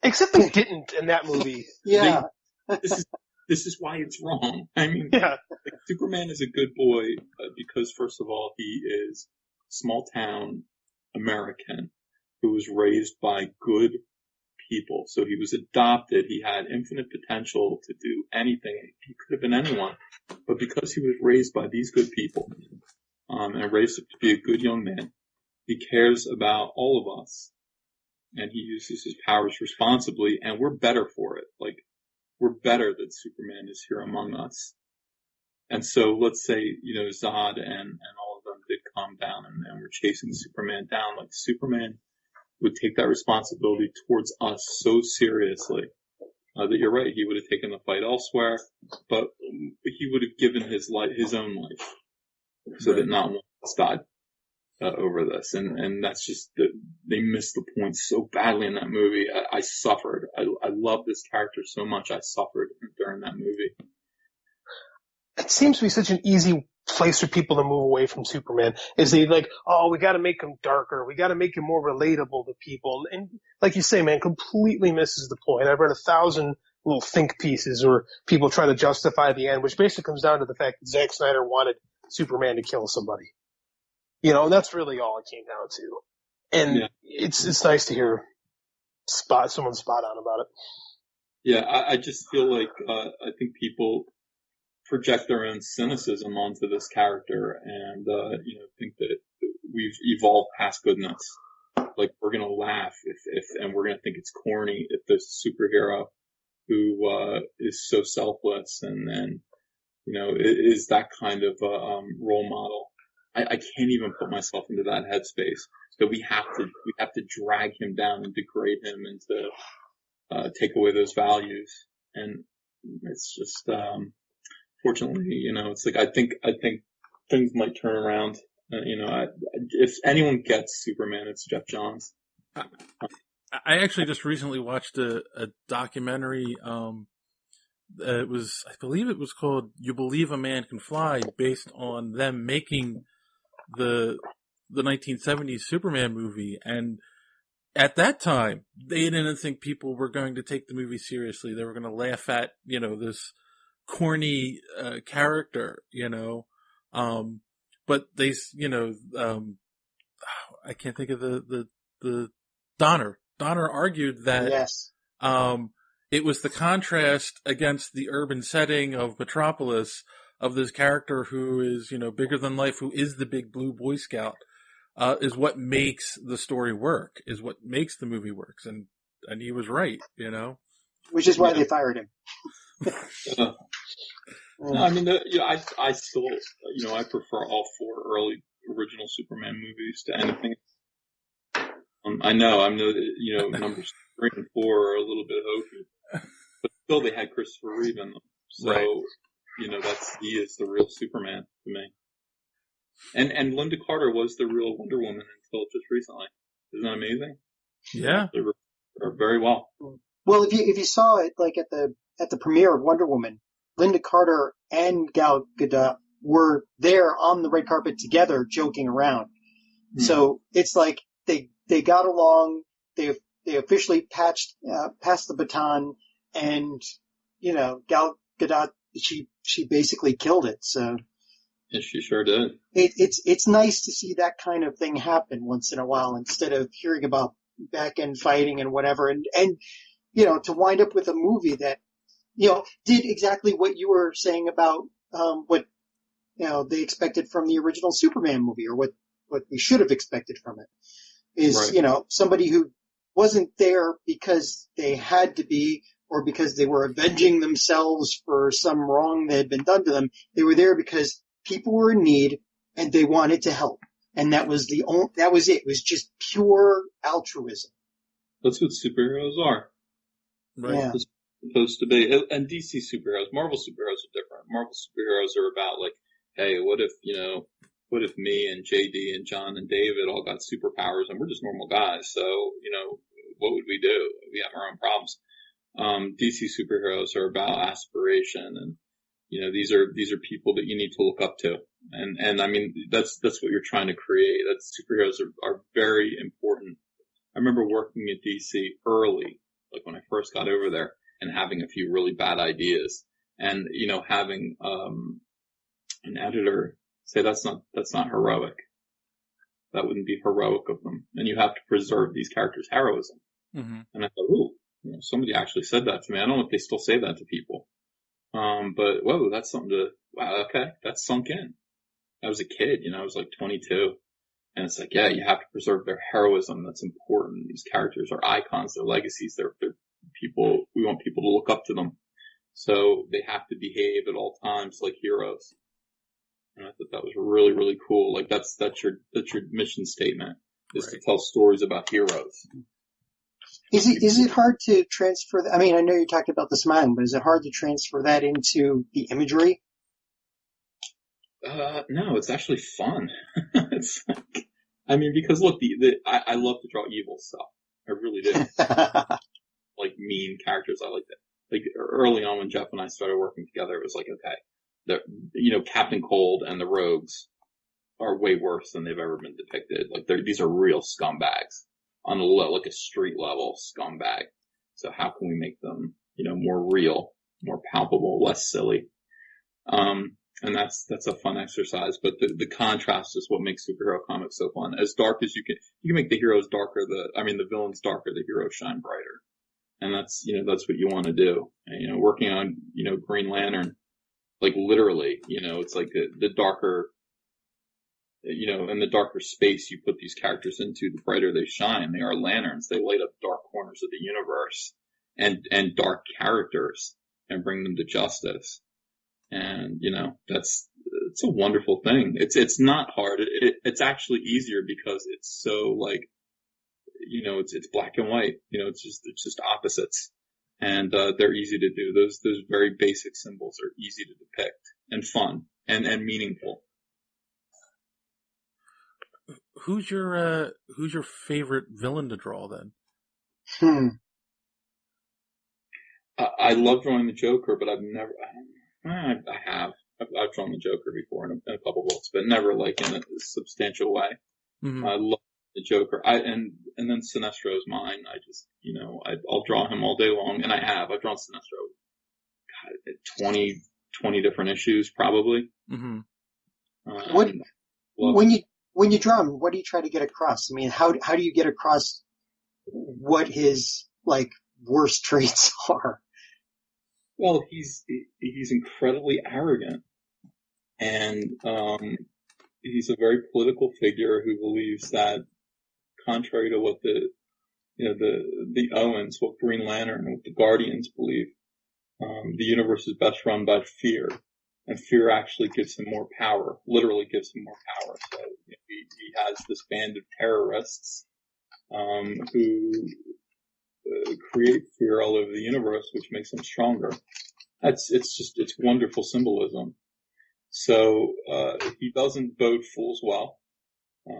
Speaker 5: Except they didn't in that movie.
Speaker 3: Yeah.
Speaker 4: This is why it's wrong. I mean, Superman is a good boy because, first of all, he is small town American who was raised by good people. So he was adopted. He had infinite potential to do anything. He could have been anyone. But because he was raised by these good people, and raised up to be a good young man. He cares about all of us, and he uses his powers responsibly, and we're better for it. Like, we're better that Superman is here among us. And so let's say, Zod and all of them did calm down and were chasing Superman down. Like, Superman would take that responsibility towards us so seriously that you're right. He would have taken the fight elsewhere, but he would have given his own life so that not one of us died over this. And that's just they missed the point so badly in that movie. I suffered. I love this character so much. I suffered during that movie.
Speaker 5: It seems to be such an easy place for people to move away from Superman, is they like, we got to make him darker. We got to make him more relatable to people. And like you say, man, completely misses the point. I've read 1,000 little think pieces where people try to justify the end, which basically comes down to the fact that Zack Snyder wanted Superman to kill somebody. And that's really all it came down to. And it's nice to hear someone spot on about it.
Speaker 4: Yeah, I just feel like I think people project their own cynicism onto this character and, think that we've evolved past goodness. Like, we're gonna laugh and we're gonna think it's corny if there's a superhero who, is so selfless and is that kind of, role model. I can't even put myself into that headspace that we have to drag him down and degrade him and to, take away those values. And it's just, fortunately, it's like, I think things might turn around. If anyone gets Superman, it's Jeff Johns.
Speaker 2: I actually just recently watched a documentary. I believe it was called "You Believe a Man Can Fly," based on them making the 1970s Superman movie. And at that time, they didn't think people were going to take the movie seriously. They were going to laugh at, this corny character, but they, I can't think of the Donner argued that
Speaker 3: Yes.
Speaker 2: It was the contrast against the urban setting of Metropolis of this character who is, bigger than life, who is the big blue Boy Scout, is what makes the story work, is what makes the movie works. And he was right,
Speaker 3: Which is why they fired him.
Speaker 4: No, I mean, I still, I prefer all 4 early original Superman movies to anything. I know that, numbers 3 and 4 are a little bit hokey, but still they had Christopher Reeve in them. So,
Speaker 2: right.
Speaker 4: he is the real Superman to me. And Linda Carter was the real Wonder Woman until just recently. Isn't that amazing?
Speaker 2: Yeah.
Speaker 4: They were very well.
Speaker 3: Well, if you saw it, like at the premiere of Wonder Woman, Linda Carter and Gal Gadot were there on the red carpet together, joking around. Mm. So it's like they got along. They officially passed the baton, and Gal Gadot she basically killed it. So
Speaker 4: yeah, she sure did.
Speaker 3: It's nice to see that kind of thing happen once in a while instead of hearing about back end fighting and whatever, and to wind up with a movie that did exactly what you were saying about what they expected from the original Superman movie, or what we should have expected from it is right. Somebody who wasn't there because they had to be, or because they were avenging themselves for some wrong that had been done to them. They were there because people were in need and they wanted to help, and that was it. It was just pure altruism.
Speaker 4: That's what superheroes are.
Speaker 2: Right.
Speaker 3: Yeah.
Speaker 4: It's supposed to be. And DC superheroes, Marvel superheroes are different. Marvel superheroes are about like, hey, what if me and JD and John and David all got superpowers and we're just normal guys? So, what would we do? We have our own problems. DC superheroes are about aspiration, and these are people that you need to look up to. And I mean, that's what you're trying to create. That superheroes are very important. I remember working at DC early, like when I first got over there, and having a few really bad ideas, and having an editor say that's not heroic. That wouldn't be heroic of them, and you have to preserve these characters' heroism. Mm-hmm. And I thought, ooh, somebody actually said that to me. I don't know if they still say that to people, but whoa, that's something to. Wow, okay, that's sunk in. I was a kid, I was like 22. And it's like, yeah, you have to preserve their heroism. That's important. These characters are icons, they're legacies, they're people, we want people to look up to them. So they have to behave at all times like heroes. And I thought that was really, really cool. Like that's your mission statement is to tell stories about heroes.
Speaker 3: Is it hard to transfer that? I mean, I know you talked about the smiling, but is it hard to transfer that into the imagery?
Speaker 4: No, it's actually fun. It's like, because look, I love to draw evil stuff. I really do. Like mean characters. I like that. Like early on when Jeff and I started working together, it was like, okay, Captain Cold and the Rogues are way worse than they've ever been depicted. Like these are real scumbags on like a street level scumbag. So how can we make them, more real, more palpable, less silly? And that's a fun exercise, but the contrast is what makes superhero comics so fun. As dark as you can make the heroes darker, the villains darker, the heroes shine brighter. And that's what you want to do. And, working on, Green Lantern, like literally, it's like the darker, in the darker space you put these characters into, the brighter they shine. They are lanterns. They light up dark corners of the universe and dark characters and bring them to justice. And, it's a wonderful thing. It's not hard. It's actually easier because it's so like, it's black and white, it's just opposites. And, they're easy to do. Those very basic symbols are easy to depict and fun and meaningful.
Speaker 2: Who's your favorite villain to draw then?
Speaker 4: I love drawing the Joker, but I've drawn the Joker before in a couple books, but never like in a substantial way.
Speaker 2: Mm-hmm.
Speaker 4: I love the Joker. And then Sinestro is mine. I just, I'll draw him all day long, and I've drawn Sinestro, 20 different issues probably.
Speaker 2: Mm-hmm.
Speaker 3: When you draw him, what do you try to get across? I mean, how do you get across what his like worst traits are?
Speaker 4: Well, he's incredibly arrogant, and he's a very political figure who believes that, contrary to what the Owens, what Green Lantern, and what the Guardians believe, the universe is best run by fear, and fear actually gives him more power. Literally gives him more power. So he has this band of terrorists who create fear all over the universe, which makes them stronger. It's wonderful symbolism. So, he doesn't bode fools well.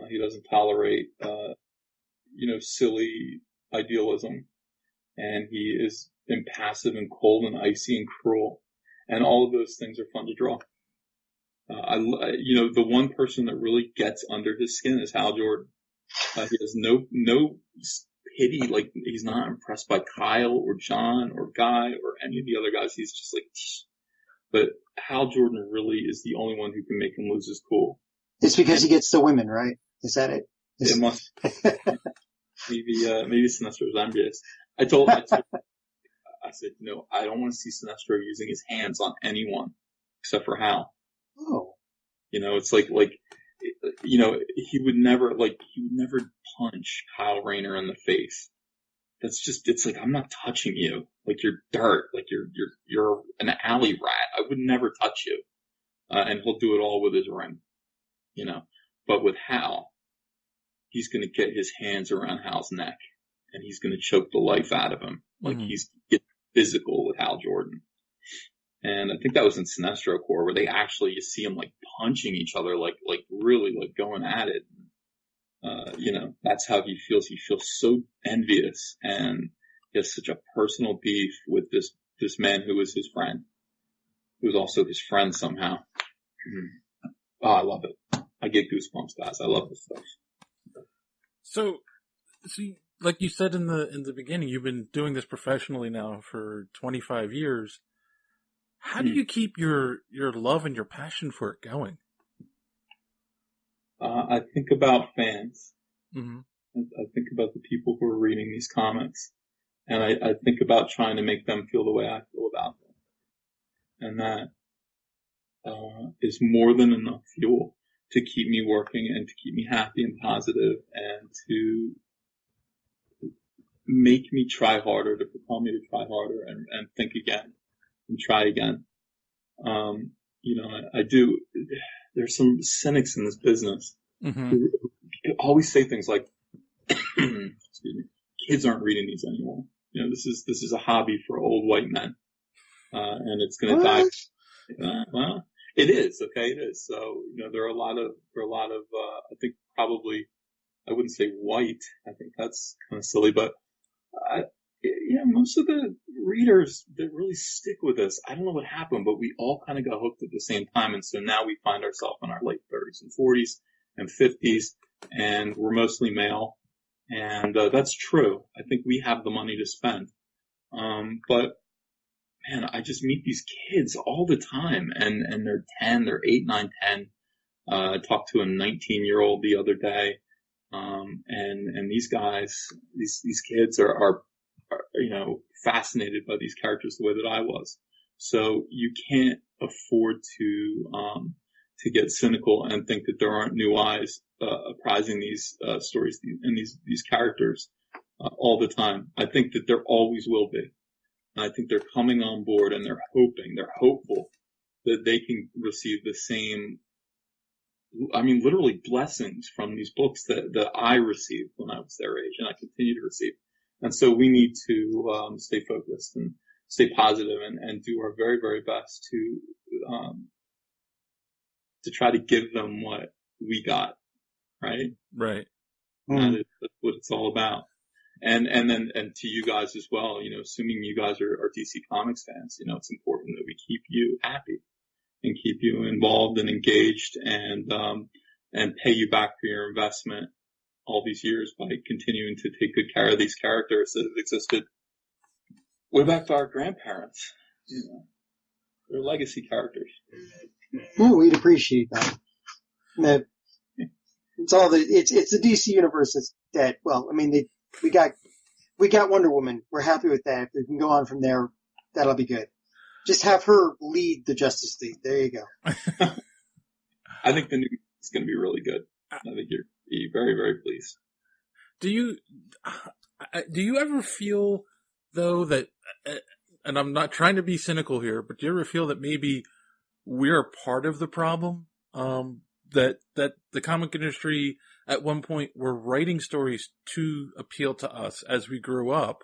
Speaker 4: He doesn't tolerate, silly idealism. And he is impassive and cold and icy and cruel. And all of those things are fun to draw. The one person that really gets under his skin is Hal Jordan. He has no pity. Like, he's not impressed by Kyle or John or Guy or any of the other guys. He's just like, Tsh. But Hal Jordan really is the only one who can make him lose his cool.
Speaker 3: It's because he gets the women, right? Is that it?
Speaker 4: It must. Maybe Sinestro's envious. I said, no, I don't want to see Sinestro using his hands on anyone except for Hal.
Speaker 3: Oh.
Speaker 4: It's like, he would never punch Kyle Rayner in the face. That's just, it's like, I'm not touching you. Like, you're dirt. Like, you're an alley rat. I would never touch you. And he'll do it all with his ring. But with Hal, he's gonna get his hands around Hal's neck and he's gonna choke the life out of him. Like, he's getting physical with Hal Jordan. And I think that was in Sinestro Corps where they actually, you see them like punching each other, like really like going at it. That's how he feels. He feels so envious, and he has such a personal beef with this man who was his friend, who was also his friend somehow. Oh, I love it. I get goosebumps, guys. I love this stuff.
Speaker 2: So, like you said in the beginning, you've been doing this professionally now for 25 years. How do you keep your love and your passion for it going?
Speaker 4: I think about fans.
Speaker 2: Mm-hmm.
Speaker 4: I think about the people who are reading these comics, and I think about trying to make them feel the way I feel about them. And that is more than enough fuel. to keep me working and to keep me happy and positive and to make me try harder, to propel me to try harder and think again and try again. I do. There's some cynics in this business who always say things like, excuse me, kids aren't reading these anymore. This is a hobby for old white men. And it's going to die. Well, it is. Okay. It is. So, there are a lot of, I think probably, I wouldn't say white. I think that's kind of silly, but, most of the readers that really stick with us, I don't know what happened, but we all kind of got hooked at the same time. And so now we find ourselves in our late 30s and 40s and 50s, and we're mostly male. And, that's true. I think we have the money to spend. But man, I just meet these kids all the time and they're 10, they're 8, 9, 10. I talked to a 19-year-old the other day. And these guys, these kids are fascinated by these characters the way that I was. So you can't afford to get cynical and think that there aren't new eyes, apprising these, stories and these characters, all the time. I think that there always will be. And I think they're coming on board and they're hopeful that they can receive the same, literally blessings from these books that I received when I was their age and I continue to receive. And so we need to, stay focused and stay positive and do our very, very best to try to give them what we got. Right.
Speaker 2: Right.
Speaker 4: That's what it's all about. And to you guys as well, assuming you guys are DC Comics fans, it's important that we keep you happy and keep you involved and engaged and pay you back for your investment all these years by continuing to take good care of these characters that have existed way back to our grandparents. They're legacy characters.
Speaker 3: Well, we'd appreciate that. It's the DC universe that, we got Wonder Woman. We're happy with that. If we can go on from there, that'll be good. Just have her lead the Justice League. There you go.
Speaker 4: I think the new is going to be really good. I think you're very, very pleased.
Speaker 2: Do you ever feel though that, and I'm not trying to be cynical here, but do you ever feel that maybe we're part of the problem? That the comic industry at one point were writing stories to appeal to us as we grew up,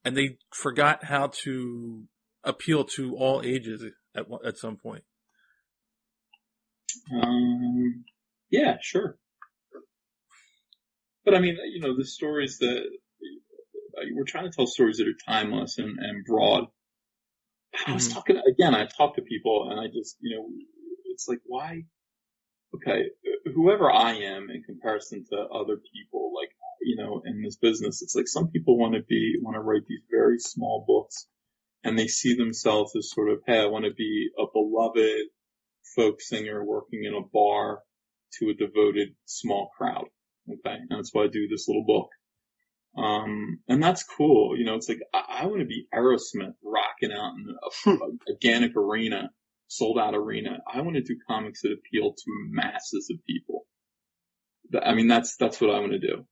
Speaker 2: and they forgot how to appeal to all ages at some point.
Speaker 4: Yeah, sure. But the stories that we're trying to tell stories that are timeless and broad. I was talking again. I talk to people, and I just, it's like, why? Okay, whoever I am in comparison to other people, like, in this business, it's like some people want to write these very small books, and they see themselves as sort of, hey, I want to be a beloved folk singer working in a bar to a devoted small crowd. Okay, and that's why I do this little book. And that's cool. It's like, I want to be Aerosmith rocking out in a gigantic arena, sold out arena. I want to do comics that appeal to masses of people. That's what I want to do.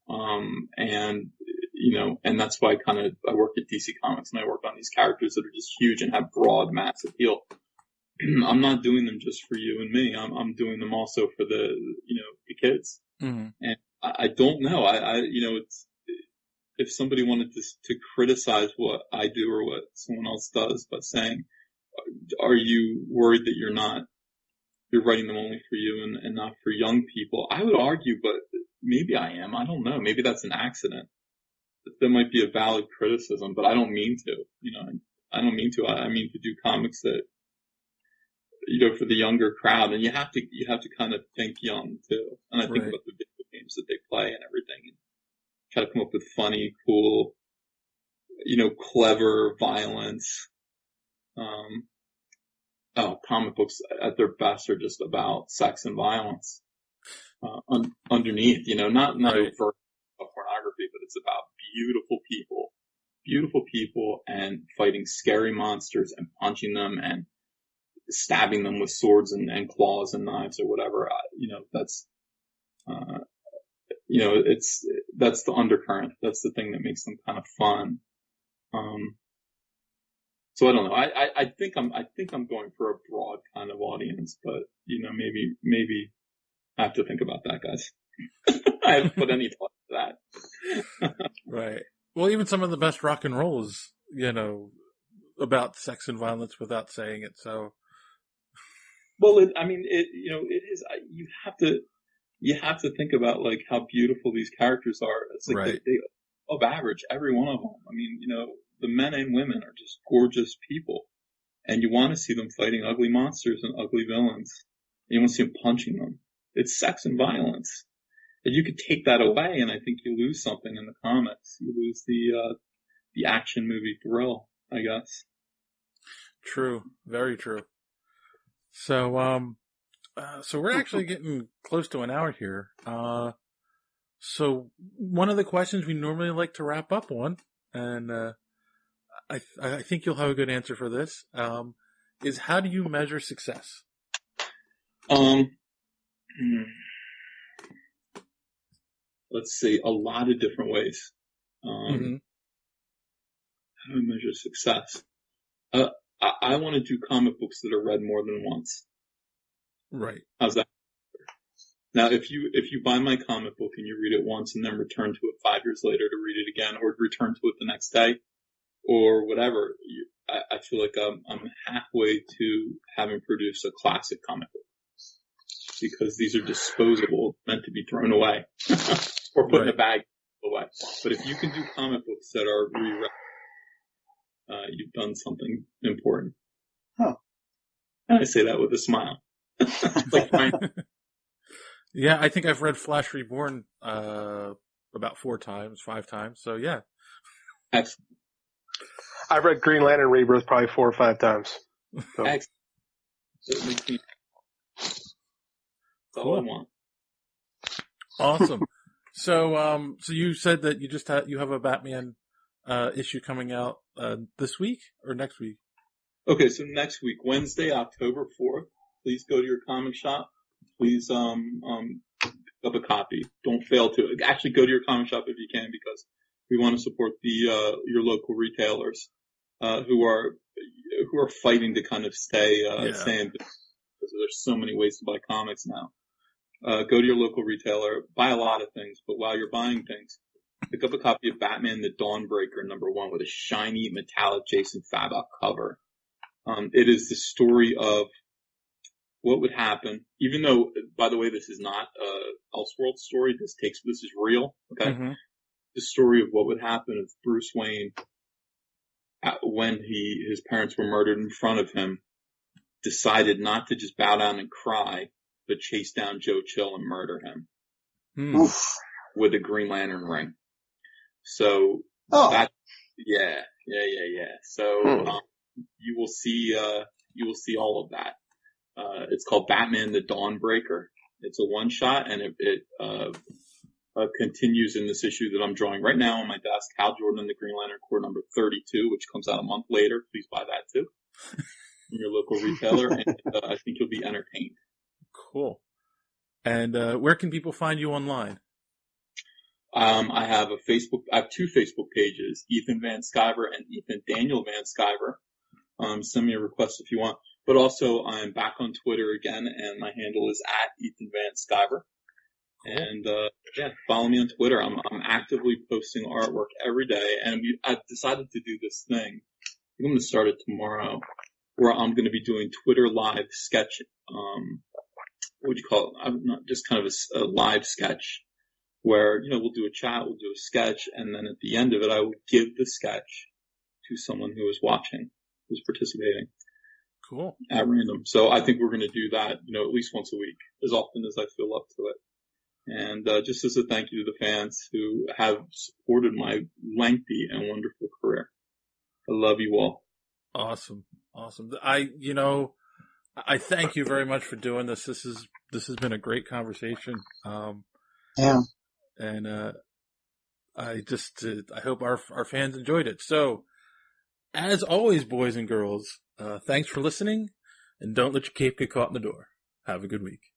Speaker 4: And that's why I work at DC Comics and I work on these characters that are just huge and have broad mass appeal. I'm not doing them just for you and me. I'm doing them also for the kids. Mm-hmm. And I don't know. It's, if somebody wanted to criticize what I do or what someone else does by saying, are you worried that you're writing them only for you and not for young people? I would argue, but maybe I am. I don't know. Maybe that's an accident. That might be a valid criticism, but I don't mean to, I don't mean to. I mean to do comics that, for the younger crowd, and you have to kind of think young too. And I think about the video games that they play and everything, and try to come up with funny, cool, clever violence. Comic books at their best are just about sex and violence. Underneath, not overt pornography, but it's about beautiful people and fighting scary monsters and punching them and stabbing them with swords and claws and knives or whatever. That's that's the undercurrent. That's the thing that makes them kind of fun. So I don't know. I think I'm going for a broad kind of audience, but maybe I have to think about that, guys. I haven't put any thought to that.
Speaker 2: Right. Well, even some of the best rock and roll is, about sex and violence without saying it. So,
Speaker 4: well, it is. You have to think about like how beautiful these characters are. It's like
Speaker 2: right.
Speaker 4: they of average, every one of them. I mean, the men and women are just gorgeous people, and you want to see them fighting ugly monsters and ugly villains. And you want to see them punching them. It's sex and violence. And you could take that away, and I think you lose something in the comics. You lose the action movie thrill, I guess.
Speaker 2: True, very true. So, so we're actually getting close to an hour here. So one of the questions we normally like to wrap up on, and I think you'll have a good answer for this, is how do you measure success?
Speaker 4: Let's see, a lot of different ways. How do I measure success? I want to do comic books that are read more than once.
Speaker 2: Right.
Speaker 4: How's that? Now, if you buy my comic book and you read it once and then return to it 5 years later to read it again, or return to it the next day, or whatever, I feel like I'm halfway to having produced a classic comic book, because these are disposable, meant to be thrown away or put in a bag away. But if you can do comic books that are reread, you've done something important.
Speaker 3: Huh.
Speaker 4: And I say that with a smile.
Speaker 2: Yeah, I think I've read Flash Reborn about 5 times. So yeah.
Speaker 4: Excellent.
Speaker 5: I've read Green Lantern Rebirth probably 4 or 5 times. So.
Speaker 4: Excellent. That makes me. That's all I want.
Speaker 2: Awesome. So you said that you have a Batman issue coming out this week or next week?
Speaker 4: Okay, so next week, Wednesday, October 4th. Please go to your comic shop. Please pick up a copy. Don't fail to. Actually, go to your comic shop if you can, because we want to support your local retailers who are fighting to kind of stay in business, because there's so many ways to buy comics now. Go to your local retailer, buy a lot of things, but while you're buying things, pick up a copy of Batman the Dawnbreaker #1 with a shiny metallic Jason Fabok cover. It is the story of what would happen, even though, by the way, this is not a Elseworld story. This is real. Okay. Mm-hmm. The story of what would happen if Bruce Wayne, when his parents were murdered in front of him, decided not to just bow down and cry, but chase down Joe Chill and murder him with a Green Lantern ring. So So you will see all of that. It's called Batman the Dawnbreaker. It's a one-shot, and it continues in this issue that I'm drawing right now on my desk, Hal Jordan and the Green Lantern Corps #32, which comes out a month later. Please buy that too from your local retailer, and I think you'll be entertained.
Speaker 2: Cool. And where can people find you online?
Speaker 4: I have 2 Facebook pages, Ethan Van Sciver and Ethan Daniel Van Sciver. Send me a request if you want. But also, I'm back on Twitter again, and my handle is @Ethan Van Sciver. And follow me on Twitter. I'm actively posting artwork every day, and I've decided to do this thing. I'm going to start it tomorrow, where I'm going to be doing Twitter live sketch. What would you call it? I'm not just kind of a live sketch, where we'll do a chat, we'll do a sketch, and then at the end of it, I will give the sketch to someone who is watching, who's participating.
Speaker 2: Cool.
Speaker 4: At random. So I think we're going to do that, at least once a week, as often as I feel up to it. And just as a thank you to the fans who have supported my lengthy and wonderful career. I love you all.
Speaker 2: Awesome. I thank you very much for doing this. This has been a great conversation.
Speaker 3: Yeah.
Speaker 2: And I hope our fans enjoyed it. So, as always, boys and girls, thanks for listening, And don't let your cape get caught in the door. Have a good week.